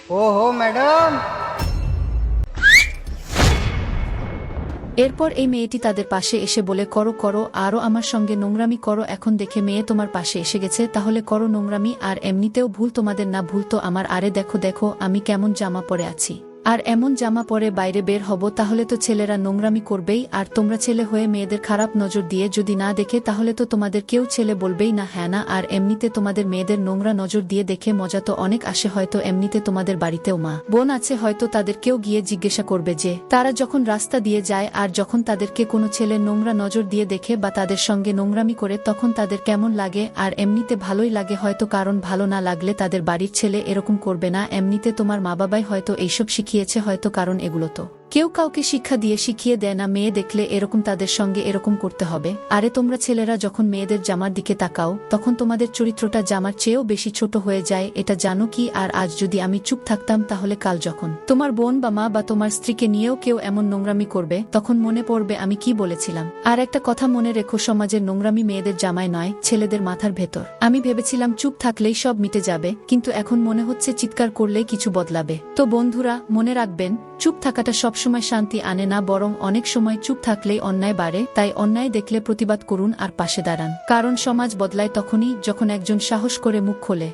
ओहो मैडम। এরপর এই মেয়েটি তাদের পাশে এসে বলে, করো করো, আরও আমার সঙ্গে নোংরামি করো। এখন দেখে মেয়ে তোমার পাশে এসে গেছে, তাহলে করো নোংরামি। আর এমনিতেও ভুল তোমাদের না, ভুল তো আমার। আরে দেখো দেখো আমি কেমন জামা পরে আছি, আর এমন জামা পরে বাইরে বের হব, তাহলে তো ছেলেরা নোংরামি করবেই। আর তোমরা ছেলে হয়ে মেয়েদের খারাপ নজর দিয়ে যদি না দেখে, তাহলে তো তোমাদের কেউ ছেলে বলবেই না, হ্যাঁ না? আর এমনিতে তোমাদের মেয়েদের নোংরা নজর দিয়ে দেখে মজা তো অনেক আসে। হয়তো এমনিতে তোমাদের বাড়িতেও মা বোন আছে, হয়তো তাদেরকেও গিয়ে জিজ্ঞাসা করবে যে তারা যখন রাস্তা দিয়ে যায় আর যখন তাদেরকে কোনো ছেলে নোংরা নজর দিয়ে দেখে বা তাদের সঙ্গে নোংরামি করে, তখন তাদের কেমন লাগে। আর এমনিতে ভালোই লাগে হয়তো, কারণ ভালো না লাগলে তাদের বাড়ির ছেলে এরকম করবে না। এমনিতে তোমার মা বাবাই হয়তো এইসব শিখিয়েছে হয়তো, কারণ এগুলো তো কেউ কাউকে শিক্ষা দিয়ে শিখিয়ে দেয় না। মেয়ে দেখলে এরকম তাদের সঙ্গে এরকম করতে হবে। আরে তোমরা ছেলেরা যখন মেয়েদের জামার দিকে তাকাও, তখন তোমাদের চরিত্রটা জামার চেয়েও বেশি ছোট হয়ে যায়, এটা জানো কি? আর আজ যদি আমি চুপ থাকতাম, তাহলে কাল যখন তোমার বোন বা মা বা তোমার স্ত্রীকে নিয়েও কেউ এমন নোংরামি করবে, তখন মনে পড়বে আমি কি বলেছিলাম। আর একটা কথা মনে রেখো, সমাজের নোংরামি মেয়েদের জামায় নয়, ছেলেদের মাথার ভেতর। আমি ভেবেছিলাম চুপ থাকলেই সব মিটে যাবে, কিন্তু এখন মনে হচ্ছে চিৎকার করলেই কিছু বদলাবে। তো বন্ধুরা, মনে রাখবেন, চুপ থাকাটা সবসময় শান্তি আনে না, বরং অনেক সময় চুপ থাকলেই অন্যায় বাড়ে। তাই অন্যায় দেখলে প্রতিবাদ করুন আর পাশে দাঁড়ান, কারণ সমাজ বদলায় তখনই যখন একজন সাহস করে মুখ খোলে।